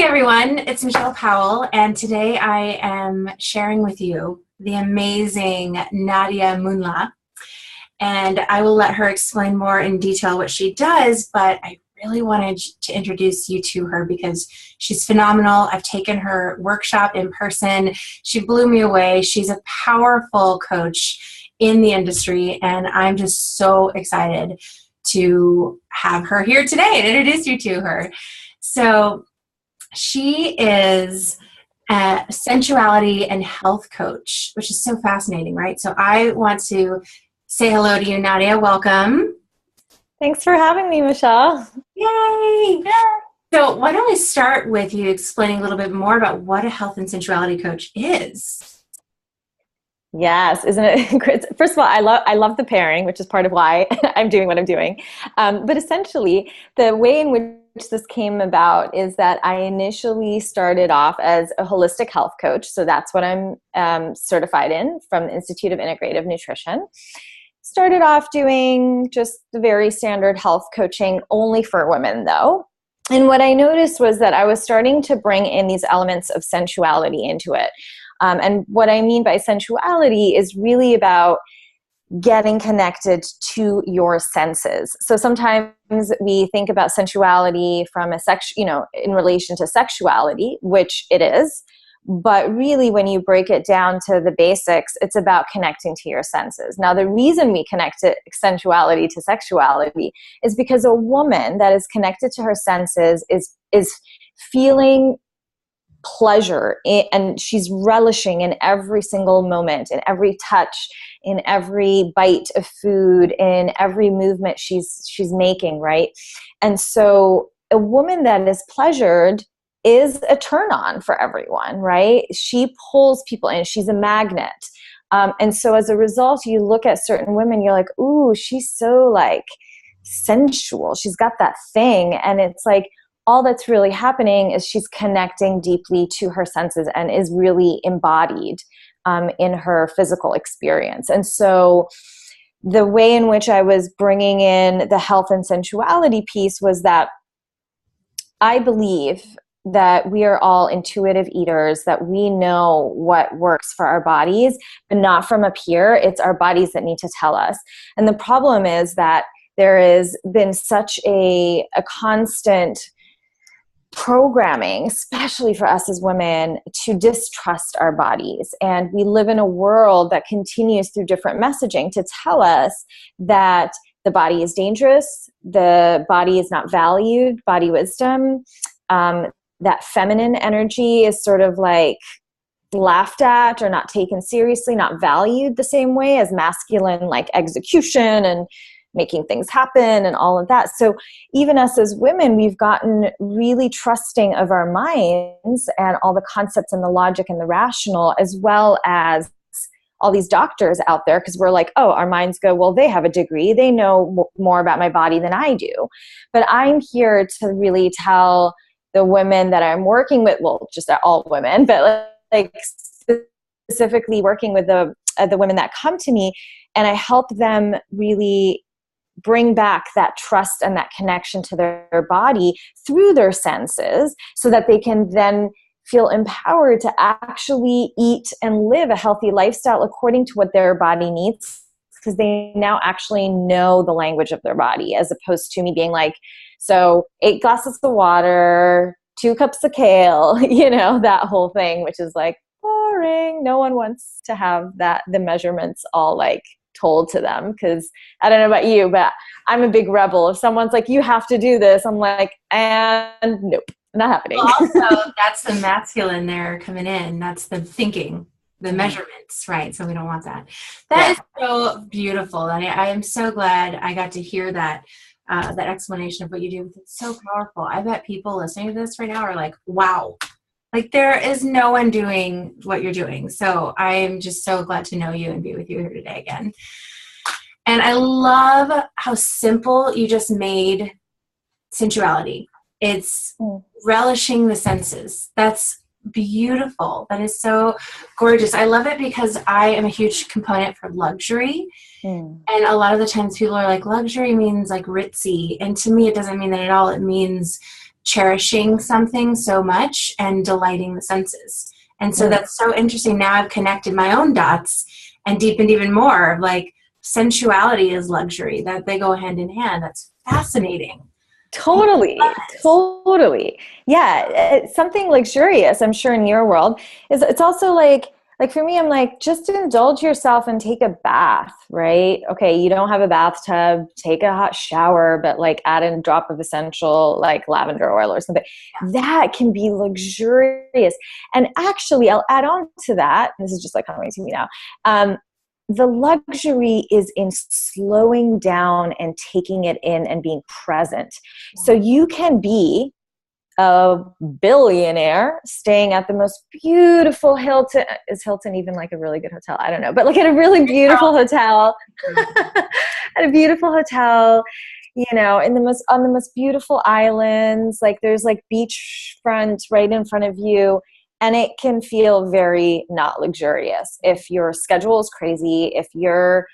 everyone, it's Michelle Powell, and today I am sharing with you the amazing Nadia Munla, and I will let her explain more in detail what she does, but I really wanted to introduce you to her because she's phenomenal. I've taken her workshop in person. She blew me away. She's a powerful coach in the industry, and I'm just so excited to have her here today and introduce you to her. So she is a sensuality and health coach, which is so fascinating, right? So I want to say hello to you, Nadia. Welcome. Thanks for having me, Michelle. Yay! So why don't we start with you explaining a little bit more about what a health and sensuality coach is? Yes, isn't it great? First of all, I love the pairing, which is part of why I'm doing what I'm doing. But essentially, the way in which this came about is that I initially started off as a holistic health coach. So that's what I'm certified in from the Institute of Integrative Nutrition. Started off doing just the very standard health coaching only for women, though. And what I noticed was that I was starting to bring in these elements of sensuality into it. And what I mean by sensuality is really about getting connected to your senses. So sometimes we think about sensuality from in relation to sexuality, which it is. But really, when you break it down to the basics, it's about connecting to your senses. Now, the reason we connect sensuality to sexuality is because a woman that is connected to her senses is feeling pleasure, and she's relishing in every single moment, in every touch, in every bite of food, in every movement she's making, right? And so a woman that is pleasured is a turn on for everyone, right? She pulls people in. She's a magnet. And so as a result, you look at certain women, you're like, ooh, she's so like sensual. She's got that thing. And it's like, all that's really happening is she's connecting deeply to her senses and is really embodied in her physical experience. And so the way in which I was bringing in the health and sensuality piece was that I believe that we are all intuitive eaters, that we know what works for our bodies, but not from up here. It's our bodies that need to tell us. And the problem is that there has been such a constant programming, especially for us as women, to distrust our bodies. And we live in a world that continues through different messaging to tell us that the body is dangerous, the body is not valued, body wisdom, that feminine energy is sort of like laughed at or not taken seriously, not valued the same way as masculine, like execution and making things happen and all of that. So even us as women, we've gotten really trusting of our minds and all the concepts and the logic and the rational, as well as all these doctors out there, because we're like, oh, our minds go, well, they have a degree. They know more about my body than I do. But I'm here to really tell the women that I'm working with, well, just all women, but like specifically working with the women that come to me, and I help them really bring back that trust and that connection to their body through their senses so that they can then feel empowered to actually eat and live a healthy lifestyle according to what their body needs, because they now actually know the language of their body, as opposed to me being like, so 8 glasses of water, 2 cups of kale, that whole thing, which is like boring. No one wants to have the measurements all like told to them, because I don't know about you, but I'm a big rebel. If someone's like, you have to do this, I'm like, and nope, not happening. Well, also, that's the masculine there coming in. That's the thinking, the measurements, right? So we don't want that. That is so beautiful. I am so glad I got to hear that explanation of what you do. It's so powerful. I bet people listening to this right now are like, wow. Like, there is no one doing what you're doing. So I am just so glad to know you and be with you here today again. And I love how simple you just made sensuality. It's relishing the senses. That's beautiful. That is so gorgeous. I love it because I am a huge component for luxury. And a lot of the times people are like, luxury means like ritzy. And to me, it doesn't mean that at all. It means cherishing something so much and delighting the senses. And so that's so interesting. Now I've connected my own dots and deepened even more. Like sensuality is luxury, that they go hand in hand. That's fascinating. Totally. Totally. Yeah. It's something luxurious, I'm sure in your world is it's also like for me, I'm like, just indulge yourself and take a bath, right? Okay. You don't have a bathtub, take a hot shower, but like add in a drop of essential, like lavender oil or something. That can be luxurious. And actually I'll add on to that. This is just like coming to me now. The luxury is in slowing down and taking it in and being present. So you can be a billionaire staying at the most beautiful Hilton. Is Hilton even like a really good hotel? I don't know, but like at a really beautiful hotel, at a beautiful hotel, you know, on the most beautiful islands. Like there's like beachfront right in front of you. And it can feel very not luxurious if your schedule is crazy, if you're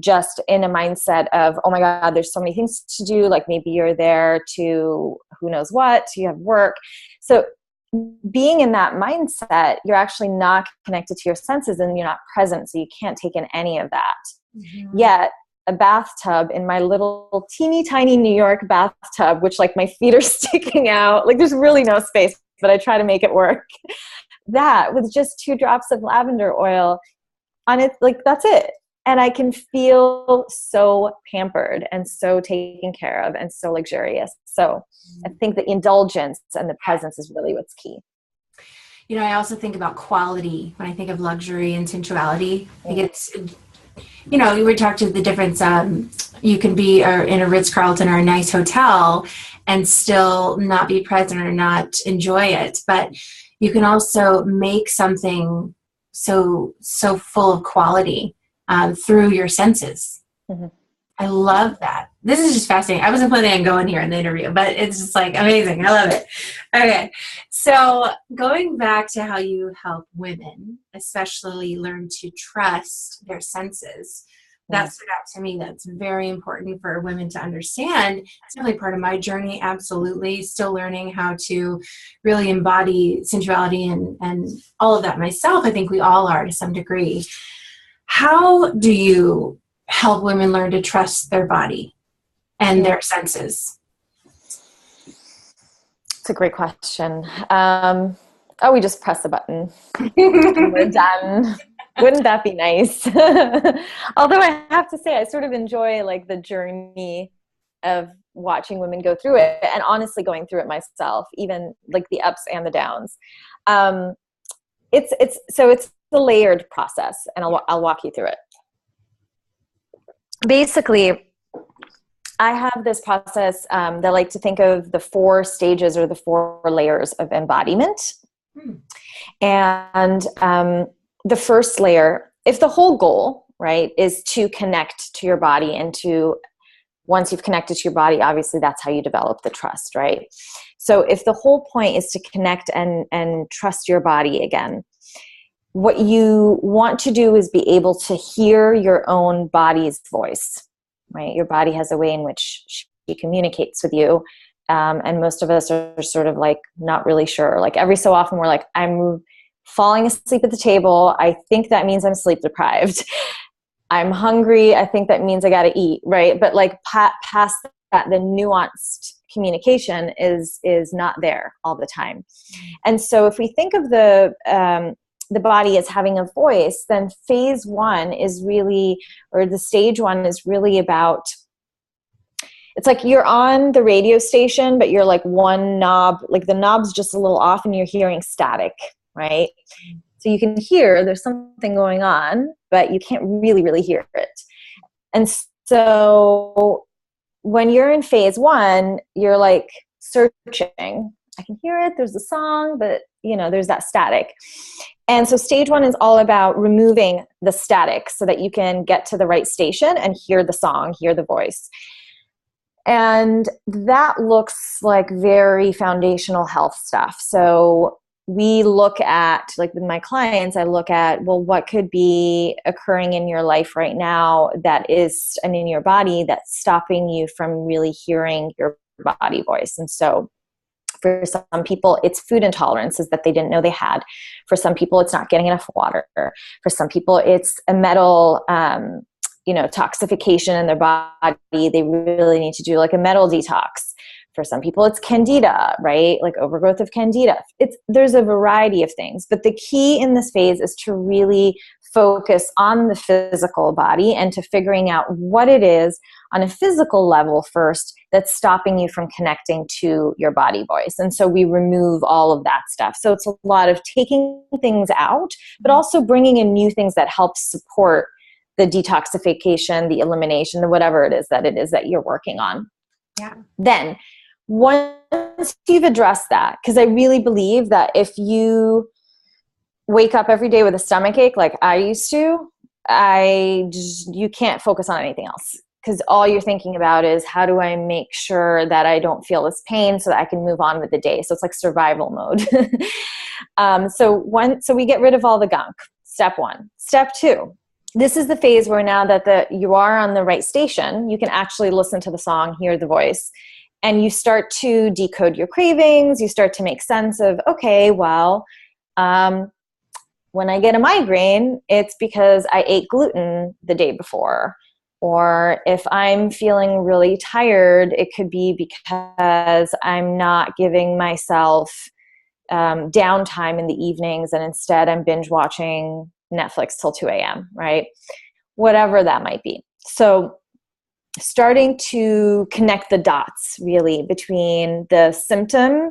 just in a mindset of, oh my God, there's so many things to do. Like maybe you're there to who knows what, you have work. So being in that mindset, you're actually not connected to your senses and you're not present. So you can't take in any of that. Mm-hmm. Yet a bathtub in my little teeny tiny New York bathtub, which like my feet are sticking out, like there's really no space, but I try to make it work. That with just 2 drops of lavender oil on it, like that's it. And I can feel so pampered and so taken care of and so luxurious. So I think the indulgence and the presence is really what's key. You know, I also think about quality when I think of luxury and sensuality. I think it's, you know, we talked to the difference. You can be in a Ritz-Carlton or a nice hotel and still not be present or not enjoy it. But you can also make something so full of quality through your senses. Mm-hmm. I love that. This is just fascinating. I wasn't planning on going here in the interview, but it's just like amazing. I love it. Okay. So going back to how you help women, especially learn to trust their senses, that stood out to me. That's very important for women to understand. It's definitely part of my journey. Absolutely. Still learning how to really embody sensuality and all of that myself. I think we all are to some degree. How do you help women learn to trust their body and their senses? It's a great question. We just press a button and we're done. Wouldn't that be nice? Although I have to say, I sort of enjoy like the journey of watching women go through it and honestly going through it myself, even like the ups and the downs. It's a layered process, and I'll walk you through it. Basically, I have this process that I like to think of the 4 stages or the 4 layers of embodiment. And the first layer, if the whole goal, right, is to connect to your body and to, once you've connected to your body, obviously that's how you develop the trust, right? So if the whole point is to connect and trust your body again, what you want to do is be able to hear your own body's voice, right? Your body has a way in which she communicates with you. And most of us are sort of like not really sure. Like every so often we're like, I'm falling asleep at the table. I think that means I'm sleep deprived. I'm hungry. I think that means I got to eat, right? But like past that, the nuanced communication is not there all the time. And so if we think of the body as having a voice, then phase 1 is really, or the stage 1 is really about, it's like you're on the radio station, but you're like one knob, like the knob's just a little off and you're hearing static, right? So you can hear there's something going on, but you can't really hear it. And so when you're in phase 1, you're like searching. I can hear it, there's a song, but you know, there's that static. And so stage 1 is all about removing the static so that you can get to the right station and hear the song, hear the voice. And that looks like very foundational health stuff. So we look at, like with my clients, I look at, well, what could be occurring in your life right now that is, and in your body that's stopping you from really hearing your body voice. And so For some people, it's food intolerances that they didn't know they had. For some people, it's not getting enough water. For some people, it's a metal, toxification in their body. They really need to do like a metal detox. For some people, it's candida, right? Like overgrowth of candida. There's a variety of things, but the key in this phase is to really focus on the physical body and to figuring out what it is on a physical level first that's stopping you from connecting to your body voice. And so we remove all of that stuff. So it's a lot of taking things out, but also bringing in new things that help support the detoxification, the elimination, the whatever it is that you're working on. Yeah. Then once you've addressed that, because I really believe that if you wake up every day with a stomach ache like I used to, you can't focus on anything else, because all you're thinking about is how do I make sure that I don't feel this pain so that I can move on with the day. So it's like survival mode. So we get rid of all the gunk. Step 1. Step 2. This is the phase where now that you are on the right station, you can actually listen to the song, hear the voice, and you start to decode your cravings. You start to make sense of, okay, well, when I get a migraine, it's because I ate gluten the day before. Or if I'm feeling really tired, it could be because I'm not giving myself downtime in the evenings, and instead I'm binge watching Netflix till 2 a.m., right? Whatever that might be. So starting to connect the dots really between the symptom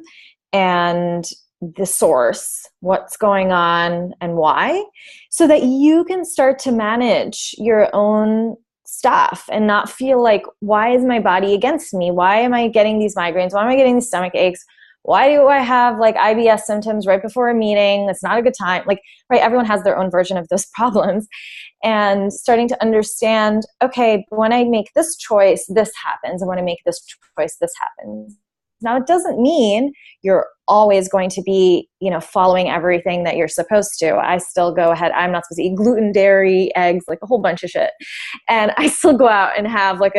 and the source, what's going on and why, so that you can start to manage your own stuff and not feel like, why is my body against me? Why am I getting these migraines? Why am I getting these stomach aches? Why do I have like IBS symptoms right before a meeting? It's not a good time. Like, right, everyone has their own version of those problems. And starting to understand, okay, when I make this choice, this happens. And when I make this choice, this happens. Now, it doesn't mean you're always going to be, following everything that you're supposed to. I still go ahead. I'm not supposed to eat gluten, dairy, eggs, like a whole bunch of shit. And I still go out and have like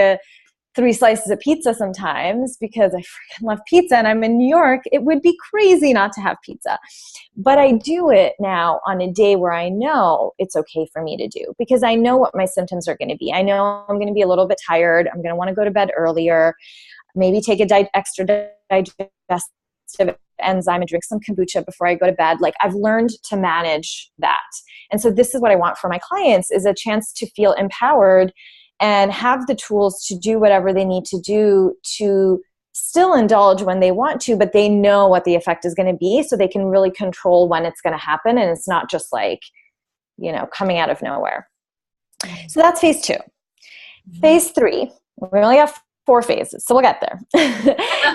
3 slices of pizza sometimes because I freaking love pizza and I'm in New York. It would be crazy not to have pizza. But I do it now on a day where I know it's okay for me to do, because I know what my symptoms are going to be. I know I'm going to be a little bit tired. I'm going to want to go to bed earlier, maybe take a extra digestive enzyme and drink some kombucha before I go to bed. Like, I've learned to manage that. And so this is what I want for my clients, is a chance to feel empowered and have the tools to do whatever they need to do to still indulge when they want to, but they know what the effect is going to be, so they can really control when it's going to happen. And it's not just like, coming out of nowhere. So that's phase 2. Phase 3, we only have 4 phases, so we'll get there.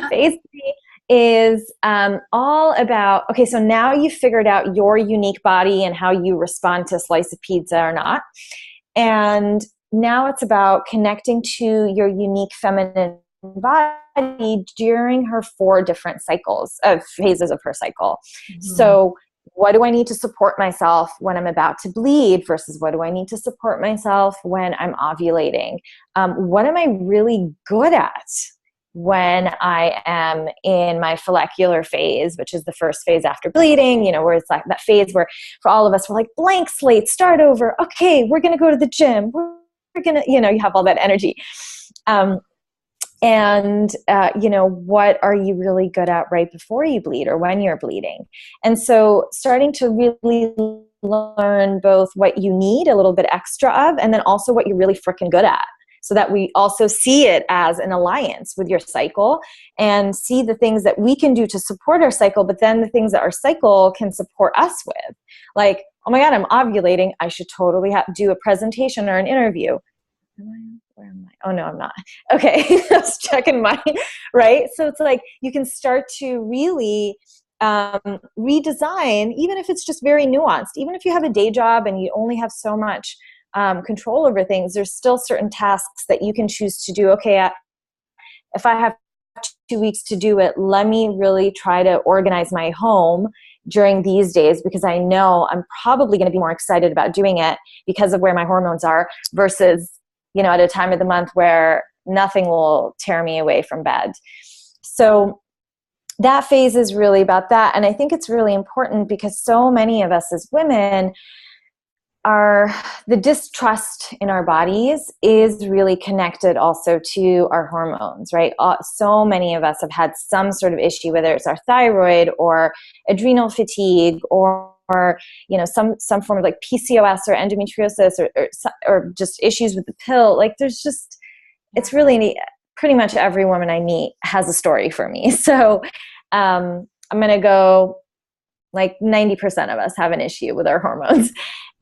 Phase 3 is all about, okay, so now you've figured out your unique body and how you respond to a slice of pizza or not. And now it's about connecting to your unique feminine body during her 4 different phases of her cycle. Mm-hmm. So what do I need to support myself when I'm about to bleed versus what do I need to support myself when I'm ovulating? What am I really good at when I am in my follicular phase, which is the first phase after bleeding, where it's like that phase where for all of us, we're like, blank slate, start over. Okay, we're going to go to the gym. We're going to, you have all that energy. What are you really good at right before you bleed or when you're bleeding? And so starting to really learn both what you need a little bit extra of, and then also what you're really freaking good at, so that we also see it as an alliance with your cycle and see the things that we can do to support our cycle, but then the things that our cycle can support us with. Like, oh my God, I'm ovulating. I should totally do a presentation or an interview. Where am I? Oh no, I'm not. Okay. I was checking right? So it's like you can start to really redesign, even if it's just very nuanced. Even if you have a day job and you only have so much control over things, there's still certain tasks that you can choose to do. Okay, if I have 2 weeks to do it, let me really try to organize my home during these days, because I know I'm probably going to be more excited about doing it because of where my hormones are versus, at a time of the month where nothing will tear me away from bed. So that phase is really about that. And I think it's really important because so many of us as women are, the distrust in our bodies is really connected also to our hormones, right? So many of us have had some sort of issue, whether it's our thyroid or adrenal fatigue or you know, some form of like PCOS or endometriosis or just issues with the pill. Like there's just, it's really pretty much every woman I meet has a story for me. So I'm going to go like 90% of us have an issue with our hormones.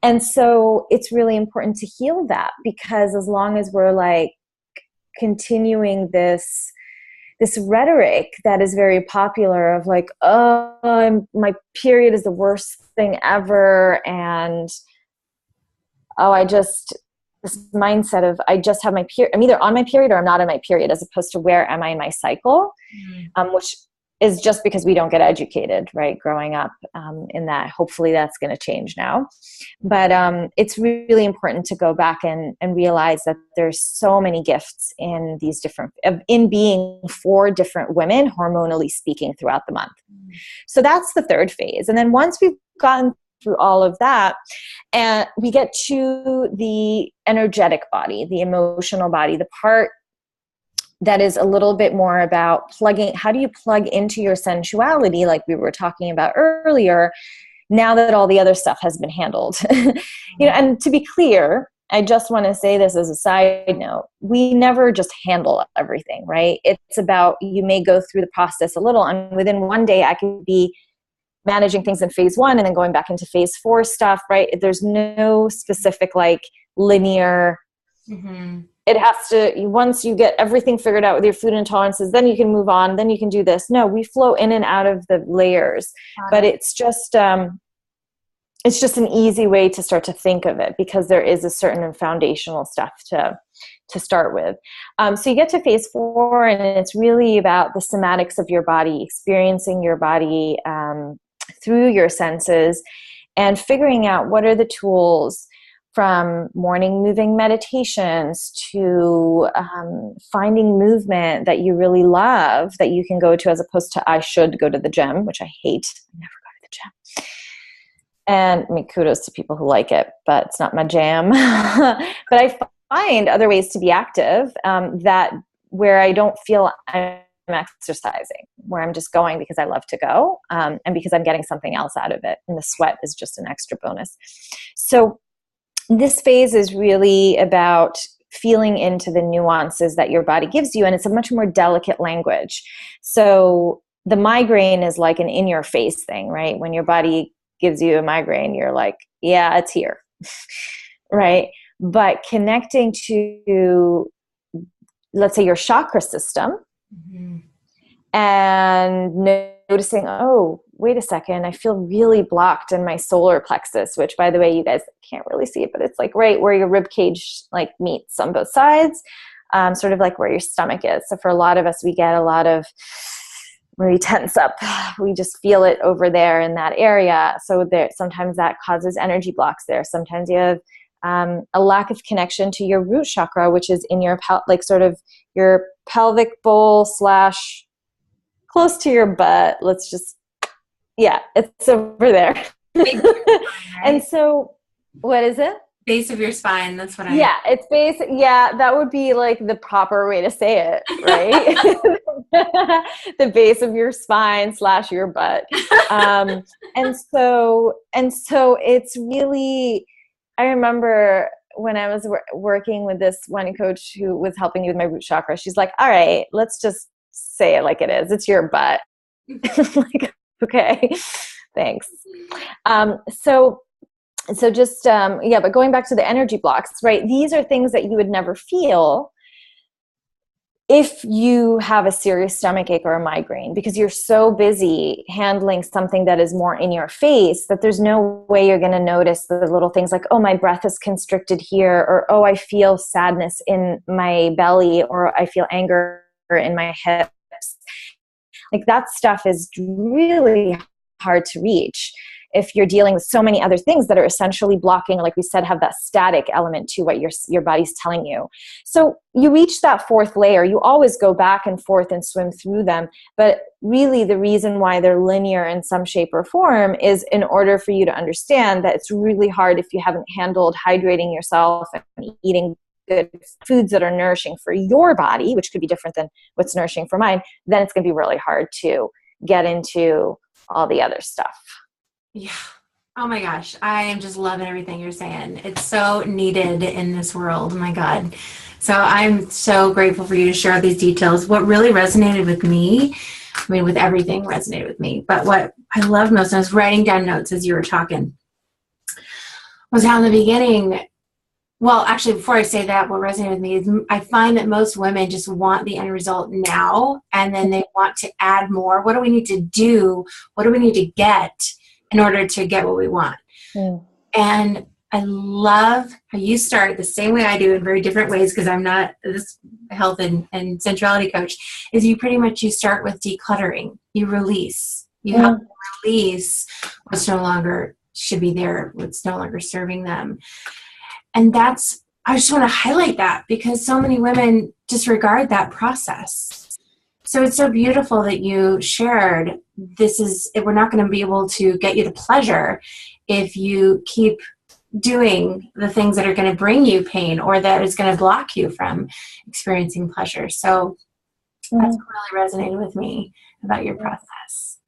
And so it's really important to heal that, because as long as we're like continuing this rhetoric that is very popular of like, oh, my period is the worst thing ever. And, this mindset of I just have my period, I'm either on my period or I'm not on my period, as opposed to where am I in my cycle, which is just because we don't get educated, right, growing up in that. Hopefully that's going to change now. But it's really important to go back and realize that there's so many gifts in these different, in being for different women, hormonally speaking, throughout the month. So that's the third phase. And then once we've gotten through all of that, and we get to the energetic body, the emotional body, the part that is a little bit more about plugging, how do you plug into your sensuality, like we were talking about earlier, now that all the other stuff has been handled. You know, and to be clear, I just want to say this as a side note, we never just handle everything, right? It's about, you may go through the process a little, and within one day I could be managing things in phase 1 and then going back into phase 4 stuff, right? There's no specific like linear, it has to, once you get everything figured out with your food intolerances, then you can move on, then you can do this. No, we flow in and out of the layers, but it's just an easy way to start to think of it, because there is a certain foundational stuff to start with. So you get to phase 4, and it's really about the somatics of your body, experiencing your body through your senses, and figuring out what are the tools, from morning moving meditations to finding movement that you really love that you can go to, as opposed to I should go to the gym, which I hate. I never go to the gym. And I mean, kudos to people who like it, but it's not my jam. But I find other ways to be active that where I don't feel I'm exercising, where I'm just going because I love to go and because I'm getting something else out of it. And the sweat is just an extra bonus. So this phase is really about feeling into the nuances that your body gives you, and it's a much more delicate language. So the migraine is like an in-your-face thing, right? When your body gives you a migraine, you're like, yeah, it's here, right? But connecting to, let's say, your chakra system, and noticing, oh, wait a second, I feel really blocked in my solar plexus, which, by the way, you guys can't really see it, but it's like right where your rib cage like meets on both sides, sort of like where your stomach is. So for a lot of us, we get a lot of, when we tense up, we just feel it over there in that area. So there, sometimes that causes energy blocks there. Sometimes you have a lack of connection to your root chakra, which is in your like sort of your pelvic bowl slash close to your butt. Let's just, yeah, it's over there. And so, what is it? Base of your spine. That's what I. Yeah, it's base. Yeah, that would be like the proper way to say it, right? The base of your spine slash your butt. And so it's really. I remember when I was working with this one coach who was helping me with my root chakra. She's like, "All right, let's just say it like it is. It's your butt." Like, okay, thanks. So just, but going back to the energy blocks, right? These are things that you would never feel if you have a serious stomach ache or a migraine, because you're so busy handling something that is more in your face that there's no way you're going to notice the little things like, oh, my breath is constricted here, or, oh, I feel sadness in my belly, or I feel anger in my hips. Like that stuff is really hard to reach. if you're dealing with so many other things that are essentially blocking, like we said, have that static element to what your body's telling you. So you reach that fourth layer, you always go back and forth and swim through them. But really the reason why they're linear in some shape or form is in order for you to understand that it's really hard if you haven't handled hydrating yourself and eating good foods that are nourishing for your body, which could be different than what's nourishing for mine, then it's going to be really hard to get into all the other stuff. Yeah. Oh my gosh. I am just loving everything you're saying. It's so needed in this world. Oh my God. So I'm so grateful for you to share these details. What really resonated with me, I mean, with everything resonated with me, but what I loved most, and I was writing down notes as you were talking, was how in the beginning, well, actually, before I say that, what resonated with me is I find that most women just want the end result now, and then they want to add more. What do we need to do? What do we need to get in order to get what we want? Mm. And I love how you start the same way I do in very different ways, because I'm not this health and sensuality coach, is you pretty much, you start with decluttering. You release. You help them release what's no longer should be there, what's no longer serving them. And that's, I just want to highlight that because so many women disregard that process. So it's so beautiful that you shared we're not going to be able to get you to pleasure if you keep doing the things that are going to bring you pain or that is going to block you from experiencing pleasure. So that's what really resonated with me about your process.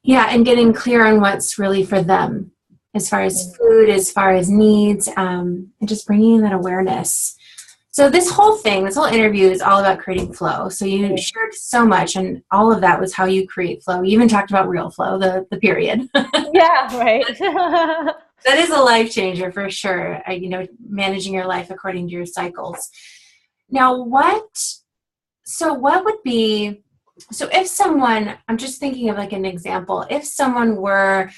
Yeah, and getting clear on what's really for them, as far as food, as far as needs, and just bringing in that awareness. So this whole interview is all about creating flow. So you shared so much, and all of that was how you create flow. You even talked about real flow, the period. Yeah, right. That is a life changer for sure. Managing your life according to your cycles. Now, if someone, I'm just thinking of like an example, if someone were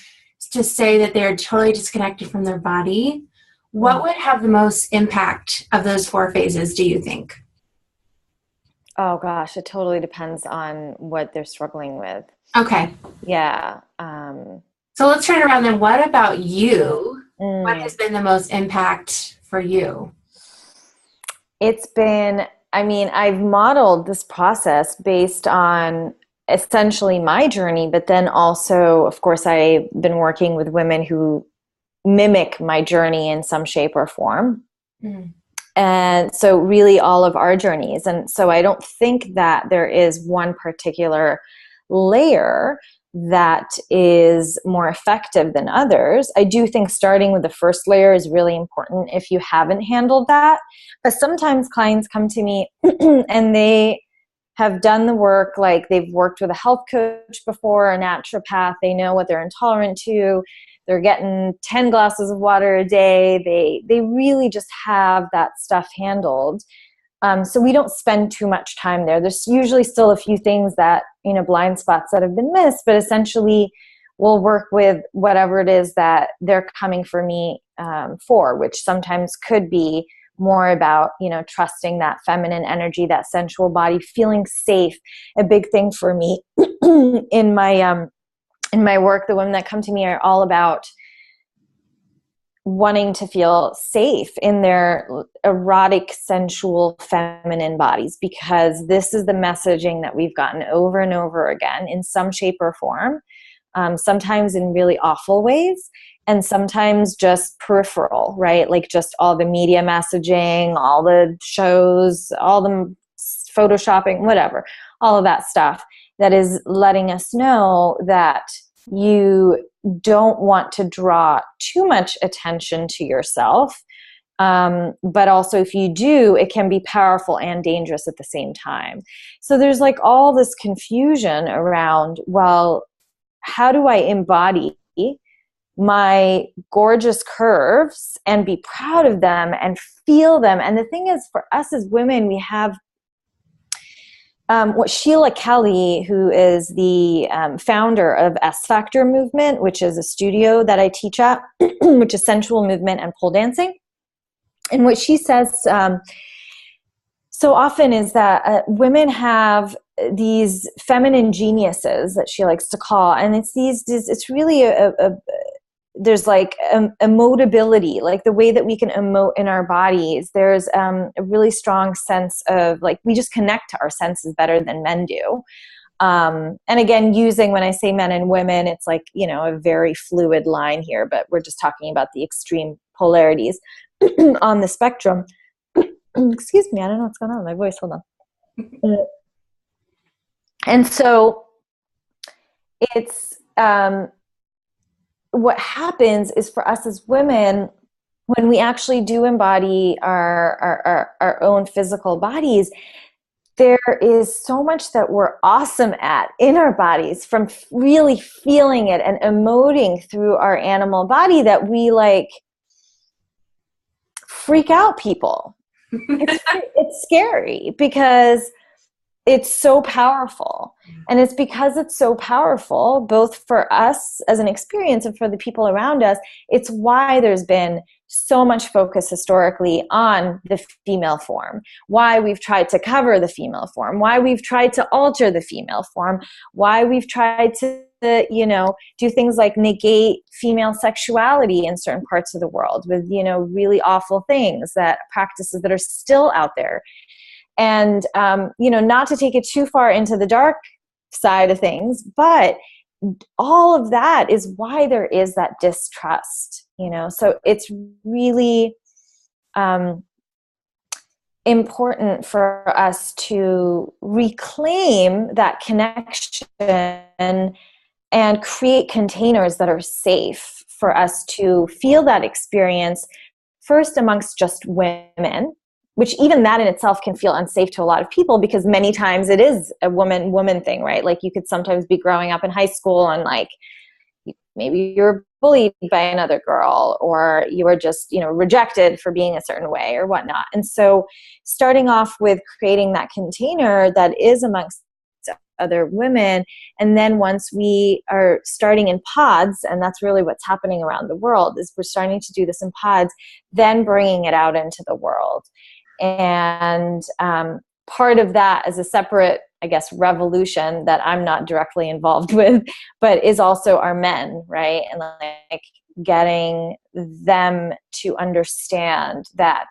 to say that they're totally disconnected from their body, what would have the most impact of those 4 phases, do you think? Oh gosh, it totally depends on what they're struggling with. Okay. Yeah. So let's turn it around then. What about you? What has been the most impact for you? It's been, I've modeled this process based on essentially my journey, but then also, of course, I've been working with women who mimic my journey in some shape or form. And so really all of our journeys. And so I don't think that there is one particular layer that is more effective than others. I do think starting with the first layer is really important if you haven't handled that. But sometimes clients come to me and they have done the work, like they've worked with a health coach before, a naturopath, they know what they're intolerant to, they're getting 10 glasses of water a day, they really just have that stuff handled. So we don't spend too much time there. There's usually still a few things that, blind spots that have been missed, but essentially we'll work with whatever it is that they're coming for me for, which sometimes could be more about, trusting that feminine energy, that sensual body, feeling safe. A big thing for me in my work, the women that come to me are all about wanting to feel safe in their erotic, sensual, feminine bodies, because this is the messaging that we've gotten over and over again in some shape or form, sometimes in really awful ways, and sometimes just peripheral, right? Like just all the media messaging, all the shows, all the photoshopping, whatever, all of that stuff that is letting us know that you don't want to draw too much attention to yourself. But also if you do, it can be powerful and dangerous at the same time. So there's like all this confusion around, well, how do I embody my gorgeous curves and be proud of them and feel them? And the thing is, for us as women, we have what Sheila Kelly, who is the founder of S Factor Movement, which is a studio that I teach at, which is sensual movement and pole dancing. And what she says so often is that women have these feminine geniuses that she likes to call, and it's really there's like emotability, like the way that we can emote in our bodies. There's a really strong sense of like, we just connect to our senses better than men do. And again, when I say men and women, it's like, a very fluid line here, but we're just talking about the extreme polarities on the spectrum. Excuse me, I don't know what's going on with my voice. Hold on. And so it's, what happens is for us as women, when we actually do embody our own physical bodies, there is so much that we're awesome at in our bodies, from really feeling it and emoting through our animal body, that we like freak out people. It's scary because it's so powerful. And it's because it's so powerful, both for us as an experience and for the people around us, it's why there's been so much focus historically on the female form, why we've tried to cover the female form, why we've tried to alter the female form, why we've tried to, do things like negate female sexuality in certain parts of the world with, really awful practices that are still out there. And, not to take it too far into the dark side of things, but all of that is why there is that distrust, so it's really important for us to reclaim that connection and create containers that are safe for us to feel that experience, first amongst just women, which even that in itself can feel unsafe to a lot of people, because many times it is a woman thing, right? Like, you could sometimes be growing up in high school and like, maybe you're bullied by another girl, or you were just, rejected for being a certain way or whatnot. And so starting off with creating that container that is amongst other women, and then once we are starting in pods, and that's really what's happening around the world, is we're starting to do this in pods, then bringing it out into the world. And part of that is a separate, I guess, revolution that I'm not directly involved with, but is also our men, right? And like getting them to understand that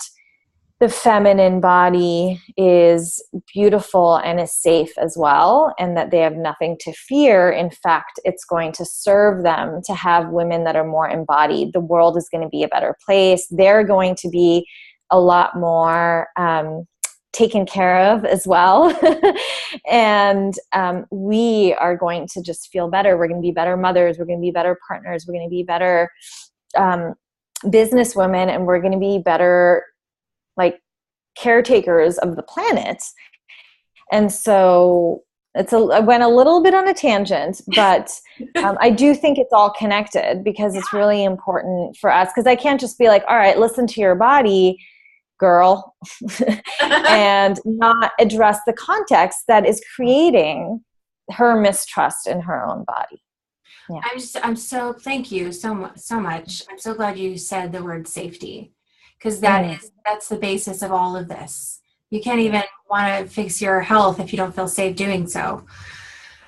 the feminine body is beautiful and is safe as well, and that they have nothing to fear. In fact, it's going to serve them to have women that are more embodied. The world is going to be a better place. They're going to be a lot more taken care of as well. And we are going to just feel better. We're going to be better mothers. We're going to be better partners. We're going to be better businesswomen, and we're going to be better like caretakers of the planet. And so I went a little bit on a tangent, but I do think it's all connected, because it's really important for us, because I can't just be like, all right, listen to your body, girl, and not address the context that is creating her mistrust in her own body. Yeah. Thank you so much. I'm so glad you said the word safety, because that's the basis of all of this. You can't even want to fix your health if you don't feel safe doing so.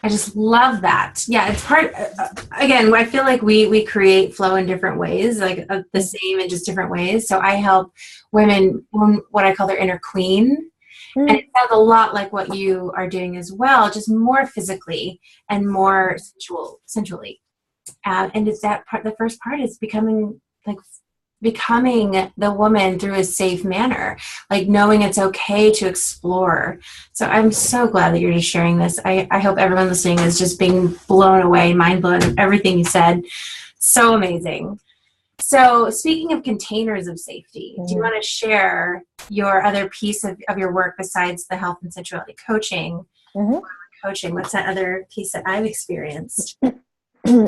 I just love that. Yeah, it's part, again, I feel like we create flow in different ways, like the same in just different ways. So I help women, what I call their inner queen. And it sounds a lot like what you are doing as well, just more physically and more sensually. And it's that part, the first part is becoming the woman through a safe manner, like knowing it's okay to explore. So I'm so glad that you're just sharing this. I hope everyone listening is just being blown away, mind blown at everything you said. So amazing. So speaking of containers of safety, do you want to share your other piece of your work besides the health and sensuality coaching? What's that other piece that I've experienced?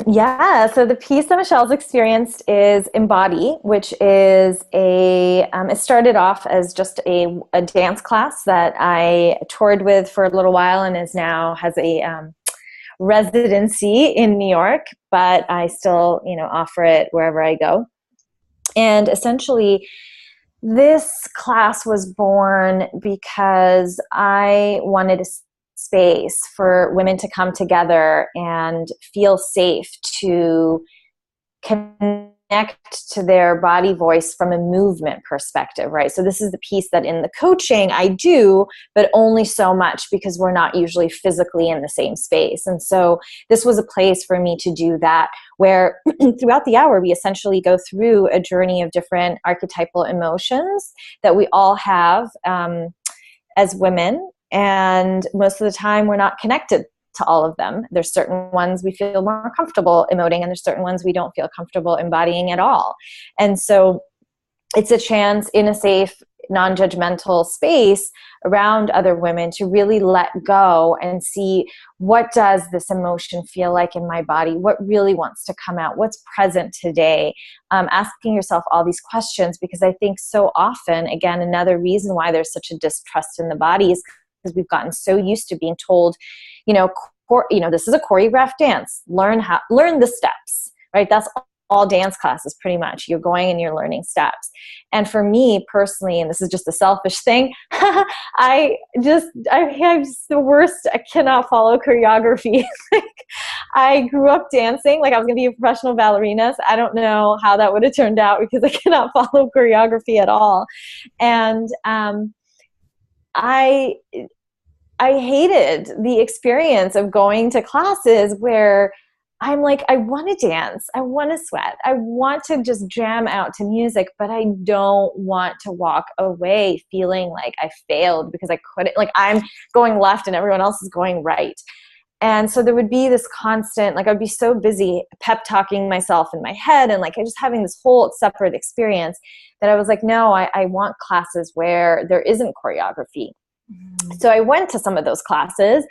Yeah, so the piece that Michelle's experienced is Embody, which is it started off as just a dance class that I toured with for a little while, and has a residency in New York, but I still, offer it wherever I go. And essentially, this class was born because I wanted to space for women to come together and feel safe to connect to their body voice from a movement perspective, right? So this is the piece that in the coaching I do, but only so much because we're not usually physically in the same space. And so this was a place for me to do that, where throughout the hour, we essentially go through a journey of different archetypal emotions that we all have as women. And most of the time we're not connected to all of them. There's certain ones we feel more comfortable emoting, and there's certain ones we don't feel comfortable embodying at all. And so it's a chance in a safe, non-judgmental space around other women to really let go and see, what does this emotion feel like in my body? What really wants to come out? What's present today? Asking yourself all these questions, because I think so often, again, another reason why there's such a distrust in the body is because we've gotten so used to being told, this is a choreographed dance. Learn the steps, right? That's all dance classes pretty much. You're going and you're learning steps. And for me personally, and this is just a selfish thing, I have the worst. I cannot follow choreography. I grew up dancing, like I was going to be a professional ballerina. So I don't know how that would have turned out because I cannot follow choreography at all. And I hated the experience of going to classes where I'm like, I want to dance, I want to sweat, I want to just jam out to music, but I don't want to walk away feeling like I failed because I couldn't, like I'm going left and everyone else is going right. And so there would be this constant, like I'd be so busy pep talking myself in my head and like I just having this whole separate experience that I was like, no, I want classes where there isn't choreography. So I went to some of those classes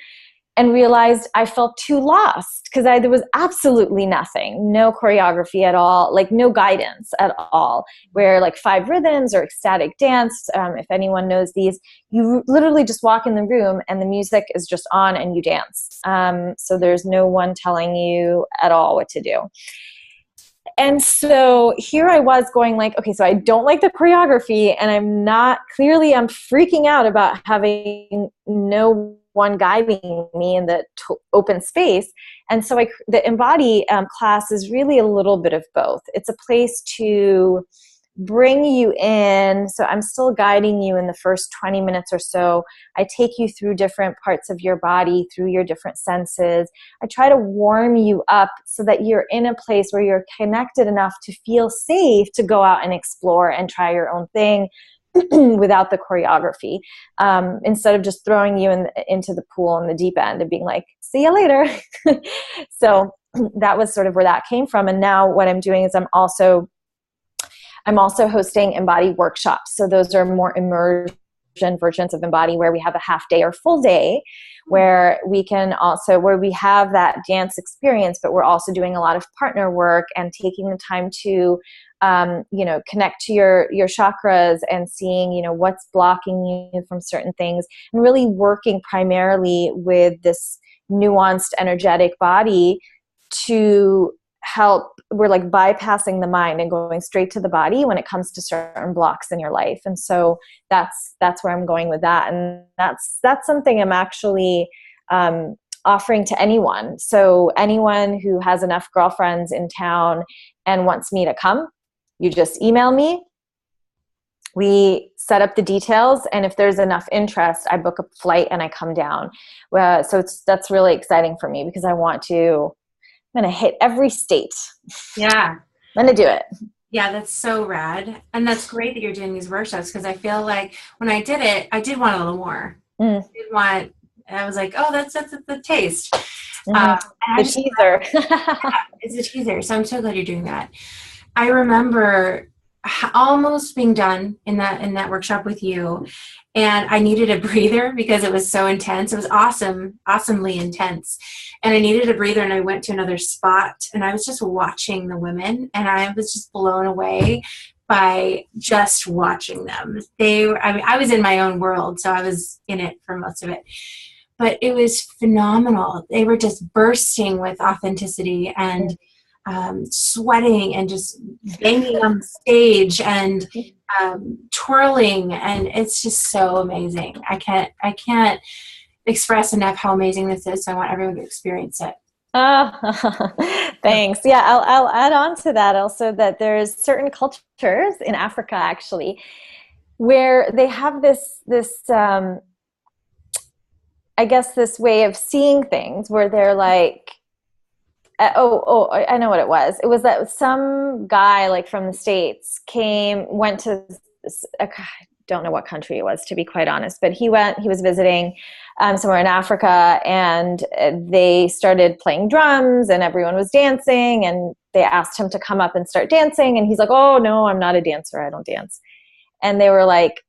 and realized I felt too lost because there was absolutely nothing, no choreography at all, like no guidance at all, where like 5 rhythms or ecstatic dance, if anyone knows these, you literally just walk in the room and the music is just on and you dance. So there's no one telling you at all what to do. And so here I was going like, okay, so I don't like the choreography and I'm freaking out about having no one guiding me in the open space. And so the Embody class is really a little bit of both. It's a place to bring you in. So I'm still guiding you in the first 20 minutes or so. I take you through different parts of your body, through your different senses. I try to warm you up so that you're in a place where you're connected enough to feel safe to go out and explore and try your own thing without the choreography, instead of just throwing you into the pool in the deep end and being like, see you later. So that was sort of where that came from. And now what I'm doing is I'm also hosting Embody workshops. So those are more immersion versions of Embody where we have a half day or full day where we have that dance experience, but we're also doing a lot of partner work and taking the time to connect to your chakras and seeing, what's blocking you from certain things and really working primarily with this nuanced energetic body to help. We're like bypassing the mind and going straight to the body when it comes to certain blocks in your life. And so that's where I'm going with that. And that's something I'm actually offering to anyone. So anyone who has enough girlfriends in town and wants me to come, you just email me. We set up the details, and if there's enough interest, I book a flight and I come down. So that's really exciting for me because I'm going to hit every state. Yeah. I'm going to do it. Yeah, that's so rad. And that's great that you're doing these workshops because I feel like when I did it, I did want a little more. I was like, oh, that's the taste. The teaser. Yeah, it's a teaser. So I'm so glad you're doing that. I remember almost being done in that workshop with you, and I needed a breather because it was so intense. It was awesomely intense, and I needed a breather, and I went to another spot, and I was just watching the women, and I was just blown away by just watching them. I was in my own world, so I was in it for most of it, but it was phenomenal. They were just bursting with authenticity and sweating and just banging on the stage and twirling, and it's just so amazing. I can't express enough how amazing this is, so I want everyone to experience it. Thanks. Yeah, I'll add on to that also that there's certain cultures in Africa actually where they have this I guess this way of seeing things where they're like, I know what it was. It was that some guy like from the States went to, I don't know what country it was, to be quite honest, but he was visiting somewhere in Africa, and they started playing drums and everyone was dancing, and they asked him to come up and start dancing. And he's like, oh no, I'm not a dancer. I don't dance. And they were like,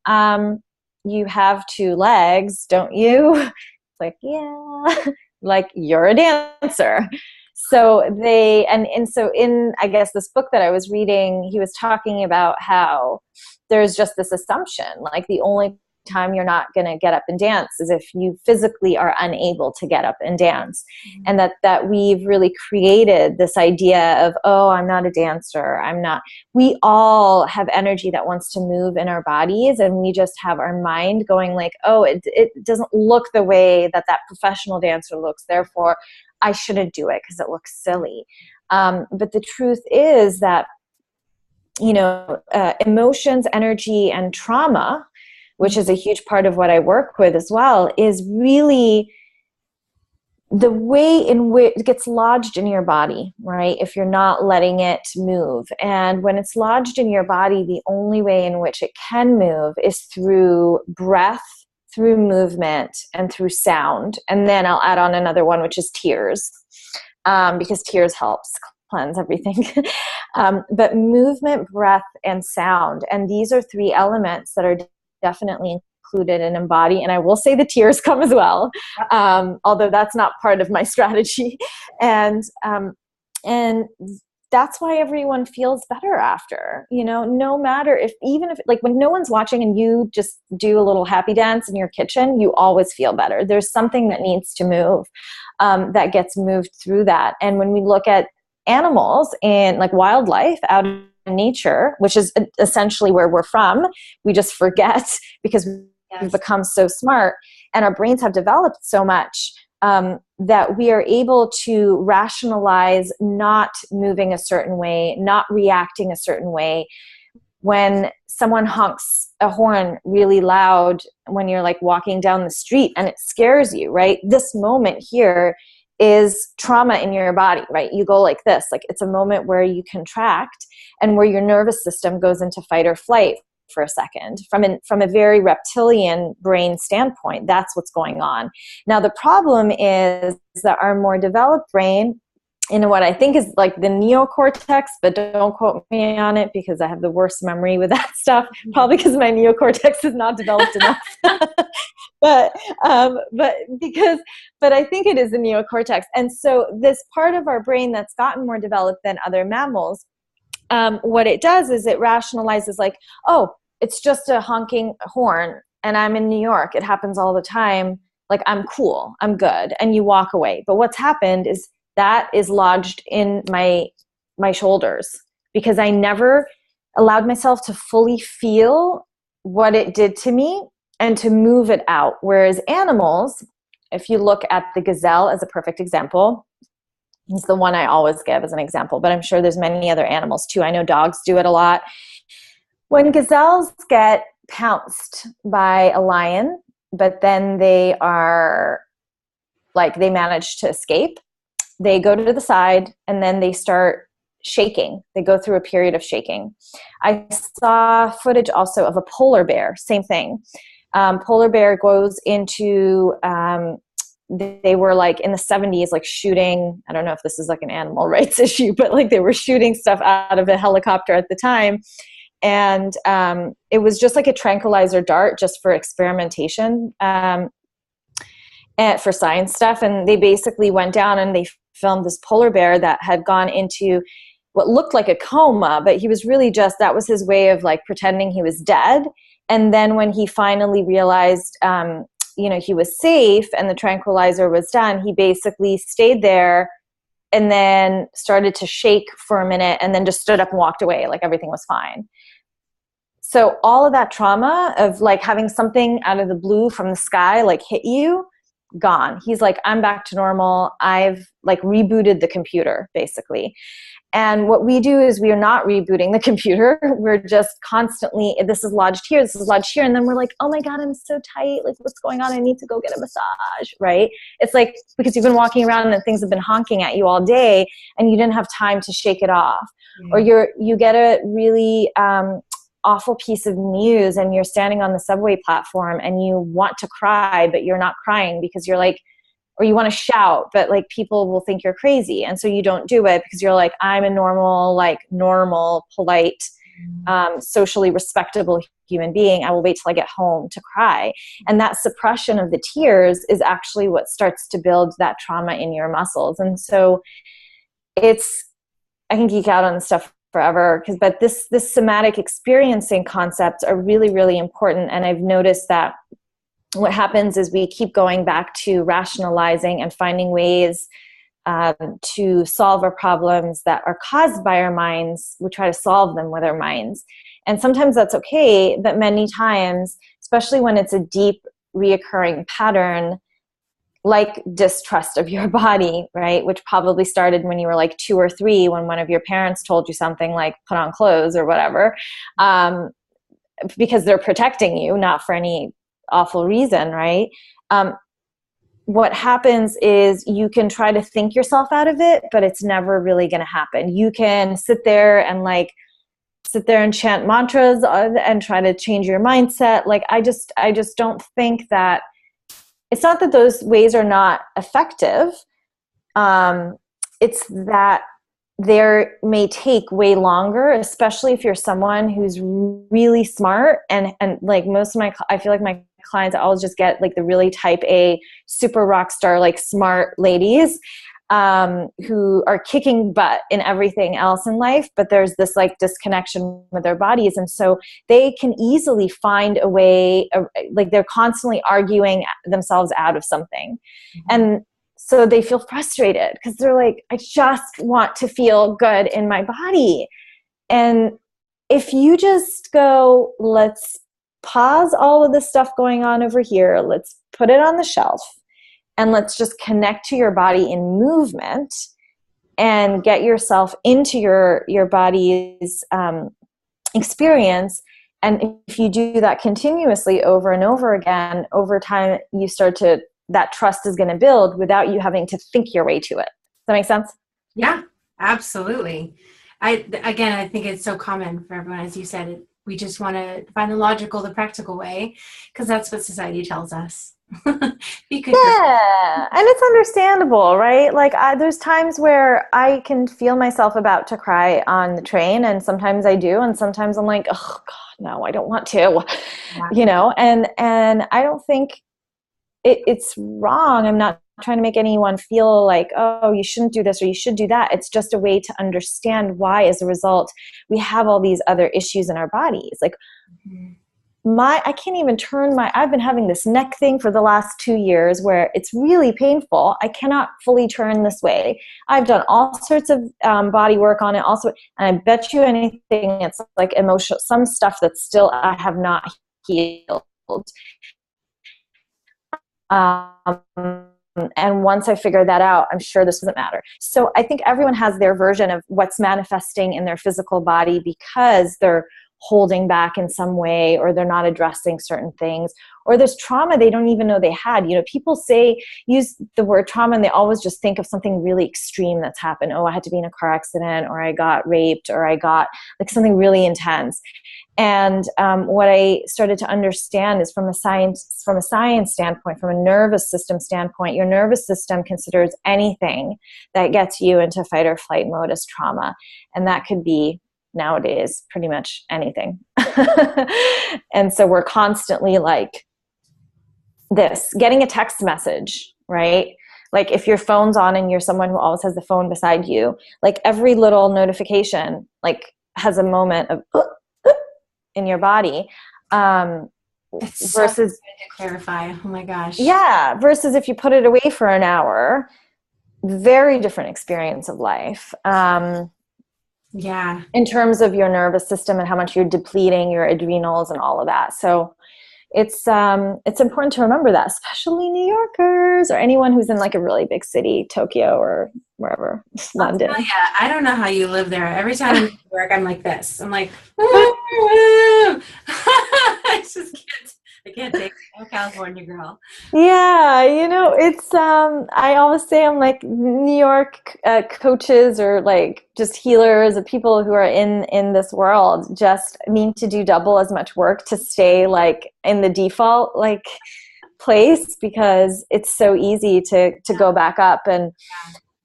you have two legs, don't you? It's like, yeah, like you're a dancer. So so in, I guess, this book that I was reading, he was talking about how there's just this assumption, like the only time you're not going to get up and dance is if you physically are unable to get up and dance. Mm-hmm. And that we've really created this idea of, oh, I'm not a dancer. We all have energy that wants to move in our bodies, and we just have our mind going like, oh, it doesn't look the way that professional dancer looks, therefore I shouldn't do it because it looks silly. But the truth is that, emotions, energy, and trauma, which is a huge part of what I work with as well, is really the way in which it gets lodged in your body, right? If you're not letting it move. And when it's lodged in your body, the only way in which it can move is through breath, through movement, and through sound. And then I'll add on another one, which is tears, because tears helps cleanse everything. But movement, breath, and sound. And these are three elements that are definitely included in embody. And I will say the tears come as well, although that's not part of my strategy. And that's why everyone feels better after, no matter even if like when no one's watching and you just do a little happy dance in your kitchen, you always feel better. There's something that needs to move, that gets moved through that. And when we look at animals and like wildlife out in nature, which is essentially where we're from, we just forget because we've become so smart and our brains have developed so much, that we are able to rationalize not moving a certain way, not reacting a certain way. When someone honks a horn really loud when you're like walking down the street and it scares you, right? This moment here is trauma in your body, right? You go like this, like it's a moment where you contract and where your nervous system goes into fight or flight for a second. From a very reptilian brain standpoint, that's what's going on. Now, the problem is that our more developed brain, in what I think is like the neocortex, but don't quote me on it because I have the worst memory with that stuff, probably because my neocortex is not developed enough. But I think it is the neocortex. And so this part of our brain that's gotten more developed than other mammals, what it does is it rationalizes like, oh, it's just a honking horn and I'm in New York. It happens all the time. Like, I'm cool. I'm good. And you walk away. But what's happened is that is lodged in my shoulders because I never allowed myself to fully feel what it did to me and to move it out. Whereas animals, if you look at the gazelle as a perfect example, he's the one I always give as an example, but I'm sure there's many other animals too. I know dogs do it a lot. When gazelles get pounced by a lion, but then they manage to escape, they go to the side and then they start shaking. They go through a period of shaking. I saw footage also of a polar bear, same thing. Polar bear goes into, they were like in the 70s, like shooting, I don't know if this is like an animal rights issue, but like they were shooting stuff out of a helicopter at the time. And it was just like a tranquilizer dart just for experimentation, and for science stuff. And they basically went down and they filmed this polar bear that had gone into what looked like a coma, but he was really just, that was his way of like pretending he was dead. And then when he finally realized, he was safe and the tranquilizer was done, he basically stayed there and then started to shake for a minute and then just stood up and walked away like everything was fine. So all of that trauma of like having something out of the blue from the sky like hit you gone. He's like, I'm back to normal. I've like rebooted the computer, basically. And what we do is we are not rebooting the computer. We're just constantly, this is lodged here, this is lodged here. And then we're like, oh my God, I'm so tight. Like, what's going on? I need to go get a massage, right? It's like, because you've been walking around and things have been honking at you all day and you didn't have time to shake it off. Or you get a really awful piece of news and you're standing on the subway platform and you want to cry, but you're not crying because you're like, or you want to shout, but like people will think you're crazy. And so you don't do it because you're like, I'm a normal, polite, socially respectable human being. I will wait till I get home to cry. And that suppression of the tears is actually what starts to build that trauma in your muscles. And so I can geek out on this stuff forever, but this somatic experiencing concepts are really, really important. And I've noticed that what happens is we keep going back to rationalizing and finding ways to solve our problems that are caused by our minds. We try to solve them with our minds. And sometimes that's okay, but many times, especially when it's a deep reoccurring pattern, like distrust of your body, right? Which probably started when you were like 2 or 3, when one of your parents told you something like put on clothes or whatever, because they're protecting you, not for any awful reason, right? What happens is you can try to think yourself out of it, but it's never really going to happen. You can sit there and chant mantras and try to change your mindset. Like, I just don't think that, it's not that those ways are not effective. It's that they may take way longer, especially if you're someone who's really smart and like I feel like my clients, I always just get like the really type A, super rock star, like smart ladies who are kicking butt in everything else in life, but there's this like disconnection with their bodies. And so they can easily find a way, like they're constantly arguing themselves out of something. And so they feel frustrated because they're like, I just want to feel good in my body. And if you just go, let's pause all of this stuff going on over here, let's put it on the shelf, and let's just connect to your body in movement and get yourself into your body's experience. And if you do that continuously over and over again, over time, that trust is going to build without you having to think your way to it. Does that make sense? Yeah, absolutely. I think it's so common for everyone, as you said, we just want to find the practical way, because that's what society tells us. Be good. Yeah, and it's understandable, right? Like there's times where I can feel myself about to cry on the train, and sometimes I do, and sometimes I'm like, oh God, no, I don't want to, and I don't think it's wrong. I'm not trying to make anyone feel like, oh, you shouldn't do this or you should do that. It's just a way to understand why, as a result, we have all these other issues in our bodies. Like I can't even I've been having this neck thing for the last 2 years where it's really painful. I cannot fully turn this way. I've done all sorts of body work on it also. And I bet you anything, it's like emotional, some stuff that still I have not healed. And once I figure that out, I'm sure this doesn't matter. So I think everyone has their version of what's manifesting in their physical body because they're holding back in some way, or they're not addressing certain things, or there's trauma they don't even know they had. People use the word trauma and they always just think of something really extreme that's happened. Oh, I had to be in a car accident, or I got raped, or I got like something really intense. And what I started to understand is from a science standpoint, from a nervous system standpoint, your nervous system considers anything that gets you into fight or flight mode as trauma. And that could be, nowadays, pretty much anything. And so we're constantly like getting a text message, right? Like if your phone's on and you're someone who always has the phone beside you, like every little notification like has a moment of in your body, It's versus to clarify. Oh my gosh. Yeah, versus if you put it away for an hour, very different experience of life. Yeah. In terms of your nervous system and how much you're depleting your adrenals and all of that. So it's important to remember that, especially New Yorkers or anyone who's in like a really big city, Tokyo or wherever, I'll London. tell you, I don't know how you live there. Every time I'm at work, I'm like this. I'm like, I just can't. I can't take it. I'm a California girl. Yeah, it's I always say I'm like New York coaches or like just healers or people who are in this world just need to do double as much work to stay like in the default like place, because it's so easy to go back up. And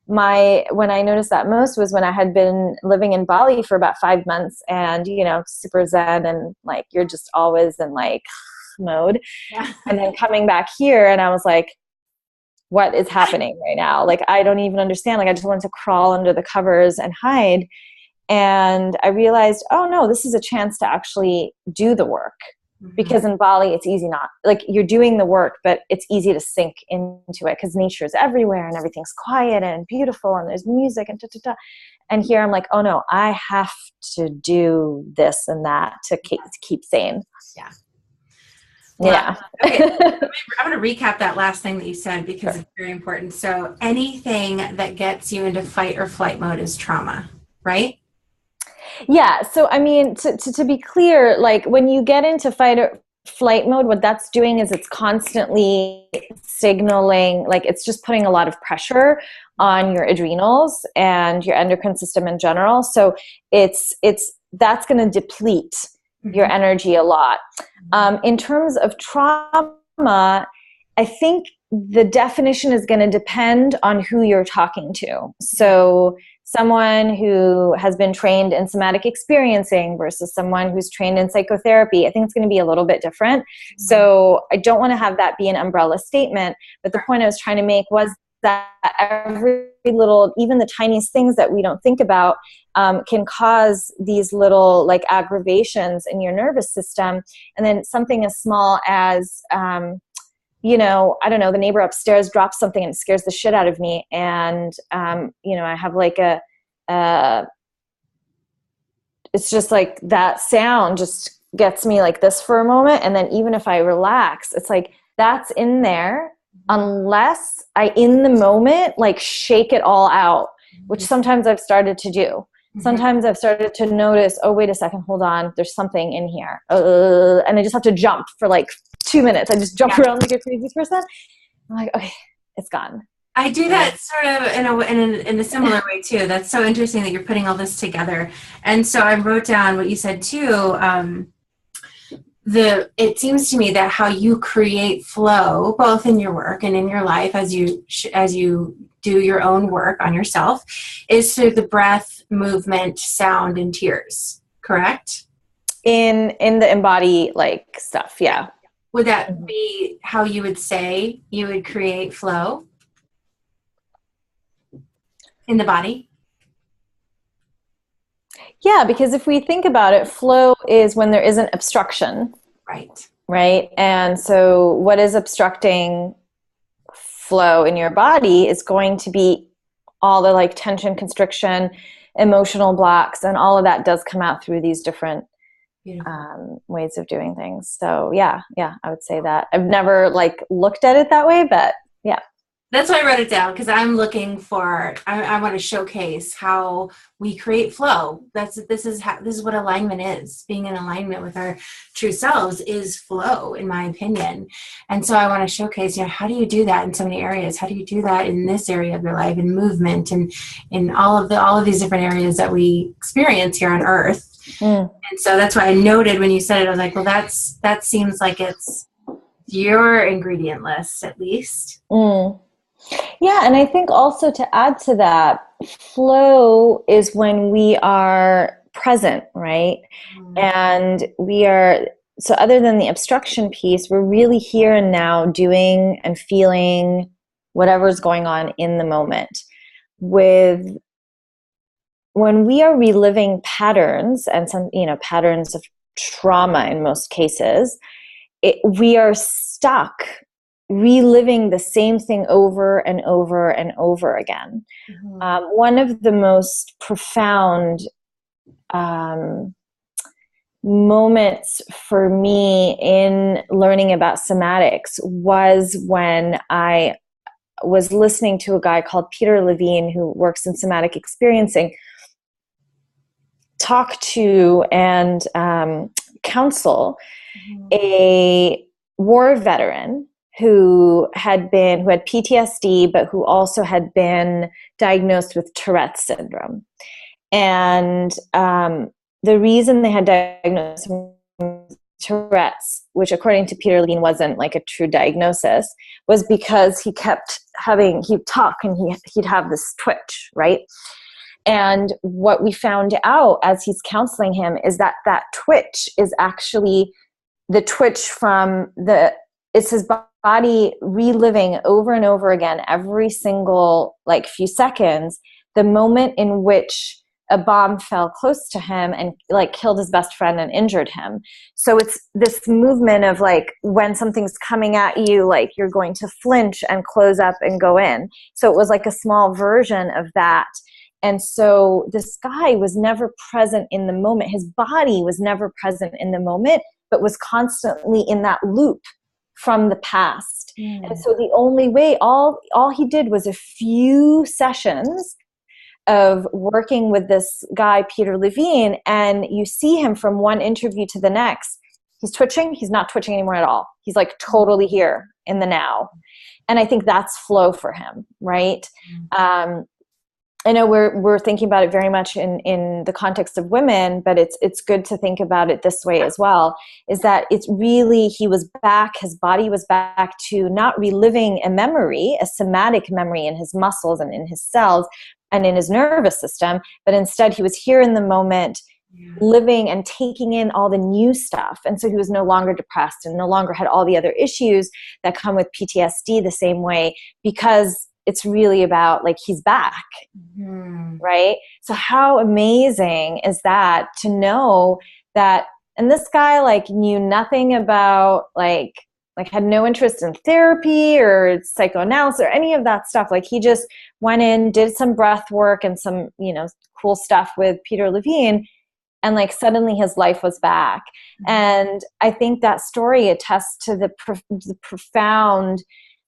when I noticed that most was when I had been living in Bali for about 5 months, and super zen, and like you're just always in like mode. Yeah. And then coming back here, and I was like, what is happening right now? Like, I don't even understand. Like, I just wanted to crawl under the covers and hide. And I realized, oh no, this is a chance to actually do the work. Because in Bali, it's easy, not like you're doing the work, but it's easy to sink into it because nature is everywhere and everything's quiet and beautiful and there's music and da. And here I'm like, oh no, I have to do this and that to keep sane. Yeah. Yeah. Okay. I'm going to recap that last thing that you said because it's very important. So anything that gets you into fight or flight mode is trauma, right? Yeah. So, I mean, to be clear, like when you get into fight or flight mode, what that's doing is it's constantly signaling, like it's just putting a lot of pressure on your adrenals and your endocrine system in general. So that's going to deplete your energy a lot. In terms of trauma, I think the definition is going to depend on who you're talking to. So someone who has been trained in somatic experiencing versus someone who's trained in psychotherapy, I think it's going to be a little bit different. So I don't want to have that be an umbrella statement, but the point I was trying to make was that every little, even the tiniest things that we don't think about can cause these little like aggravations in your nervous system. And then something as small as, I don't know, the neighbor upstairs drops something and it scares the shit out of me. And, I have like it's just like that sound just gets me like this for a moment. And then even if I relax, it's like that's in there unless I, in the moment, like shake it all out, which sometimes I've started to do. Sometimes I've started to notice, oh, wait a second, hold on, there's something in here. And I just have to jump for like 2 minutes. I just jump around like a crazy person. I'm like, okay, it's gone. I do that sort of in a similar way too. That's so interesting that you're putting all this together. And so I wrote down what you said too. It seems to me that how you create flow, both in your work and in your life, as you do your own work on yourself, is through the breath, movement, sound, and tears. Correct? In the embody like stuff, yeah. Would that be how you would say you would create flow in the body? Yeah, because if we think about it, flow is when there isn't obstruction. Right. And so what is obstructing flow in your body is going to be all the like tension, constriction, emotional blocks, and all of that does come out through these different ways of doing things. So yeah, I would say that. I've never like looked at it that way, but yeah. That's why I wrote it down, because I'm looking for, I want to showcase how we create flow. This is what alignment is. Being in alignment with our true selves is flow, in my opinion. And so I want to showcase, how do you do that in so many areas? How do you do that in this area of your life, in movement, and in all of these different areas that we experience here on Earth? And so that's why I noted when you said it, I was like, well, that seems like it's your ingredient list, at least. Yeah, and I think also to add to that, flow is when we are present, right? And we are, so other than the obstruction piece, we're really here and now doing and feeling whatever's going on in the moment. When we are reliving patterns and some, patterns of trauma in most cases, we are stuck reliving the same thing over and over and over again. One of the most profound moments for me in learning about somatics was when I was listening to a guy called Peter Levine, who works in somatic experiencing, talk to and counsel a war veteran who had PTSD, but who also had been diagnosed with Tourette's syndrome. And the reason they had diagnosed Tourette's, which according to Peter Levine wasn't like a true diagnosis, was because he'd talk and he'd have this twitch, right? And what we found out as he's counseling him is that that twitch is actually the twitch from it's his body reliving over and over again every single like few seconds the moment in which a bomb fell close to him and like killed his best friend and injured him. So it's this movement of like when something's coming at you, like you're going to flinch and close up and go in. So it was like a small version of that. And so this guy was never present in the moment. His body was never present in the moment, but was constantly in that loop from the past. And so the only way, all he did was a few sessions of working with this guy, Peter Levine, and you see him from one interview to the next. He's twitching. He's not twitching anymore at all. He's like totally here in the now. And I think that's flow for him, right? I know we're thinking about it very much in the context of women, but it's good to think about it this way as well, is that it's really, he was back, his body was back to not reliving a memory, a somatic memory in his muscles and in his cells and in his nervous system, but instead he was here in the moment, living and taking in all the new stuff. And so he was no longer depressed and no longer had all the other issues that come with PTSD the same way, because it's really about like he's back, right? So how amazing is that to know that, and this guy like knew nothing about like had no interest in therapy or psychoanalysis or any of that stuff. Like he just went in, did some breath work and some, cool stuff with Peter Levine, and like suddenly his life was back. And I think that story attests to the profound,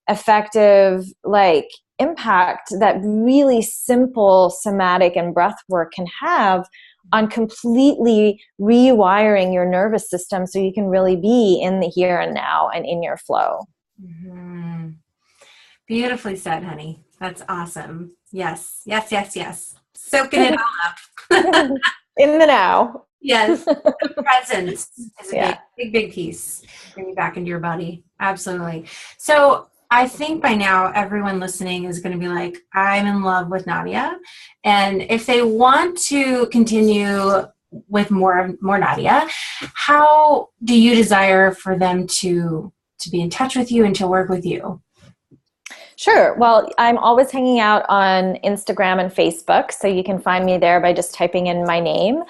effective, like impact that really simple somatic and breath work can have on completely rewiring your nervous system so you can really be in the here and now and in your flow. Beautifully said, honey. That's awesome. Yes. Soaking it all up. In the now. Yes. The presence is a big piece. Bring you back into your body. Absolutely. So I think by now everyone listening is going to be like, I'm in love with Nadia. And if they want to continue with more Nadia, how do you desire for them to be in touch with you and to work with you? Sure. Well, I'm always hanging out on Instagram and Facebook, so you can find me there by just typing in my name.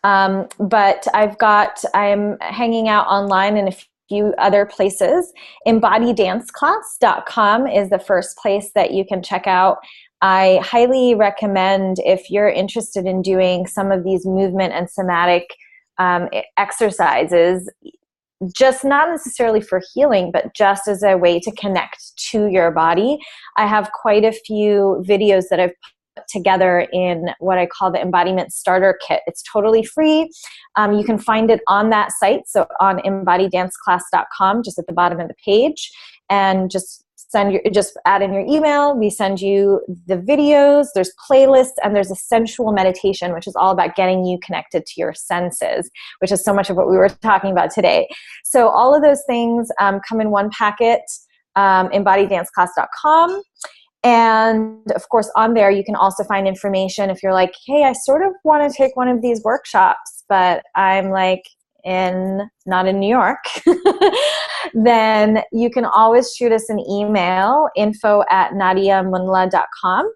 But I'm hanging out online in a few other places. EmbodyDanceClass.com is the first place that you can check out. I highly recommend, if you're interested in doing some of these movement and somatic exercises, just not necessarily for healing, but just as a way to connect to your body. I have quite a few videos that I've put together in what I call the Embodiment Starter Kit. It's totally free. You can find it on that site, so on EmbodyDanceClass.com, just at the bottom of the page, and just add in your email. We send you the videos. There's playlists, and there's a sensual meditation, which is all about getting you connected to your senses, which is so much of what we were talking about today. So all of those things come in one packet, EmbodyDanceClass.com. And of course, on there, you can also find information if you're like, hey, I sort of want to take one of these workshops, but I'm like not in New York. Then you can always shoot us an email, info@nadiamunla.com.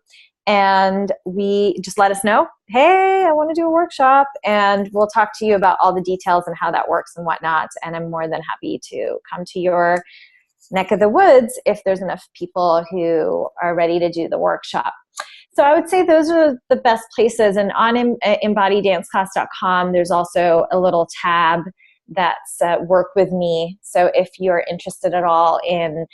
And we just let us know, hey, I want to do a workshop, and we'll talk to you about all the details and how that works and whatnot. And I'm more than happy to come to your neck of the woods if there's enough people who are ready to do the workshop. So I would say those are the best places. And on embodieddanceclass.com, there's also a little tab that's work with me. So if you're interested at all in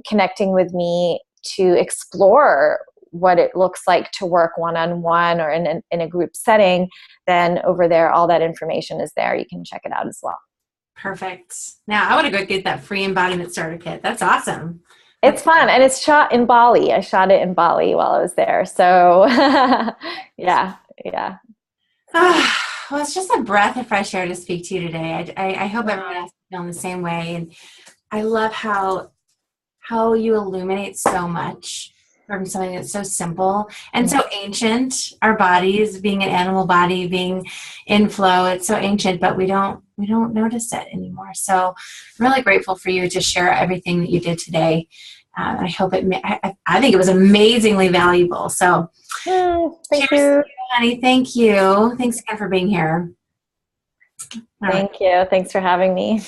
connecting with me to explore what it looks like to work one-on-one or in a group setting, then over there, all that information is there. You can check it out as well. Perfect. Now I want to go get that free embodiment starter kit. That's awesome. It's fun, and it's shot in Bali. I shot it in Bali while I was there. So yeah. Well, it's just a breath of fresh air to speak to you today. I hope everyone else is feeling the same way. And I love how you illuminate so much from something that's so simple and so ancient. Our bodies, being an animal body, being in flow, it's so ancient, but we don't notice it anymore. So I'm really grateful for you to share everything that you did today. I hope I think it was amazingly valuable. So thank you, honey. Thank you. Thanks again for being here. Thank you. Thanks for having me.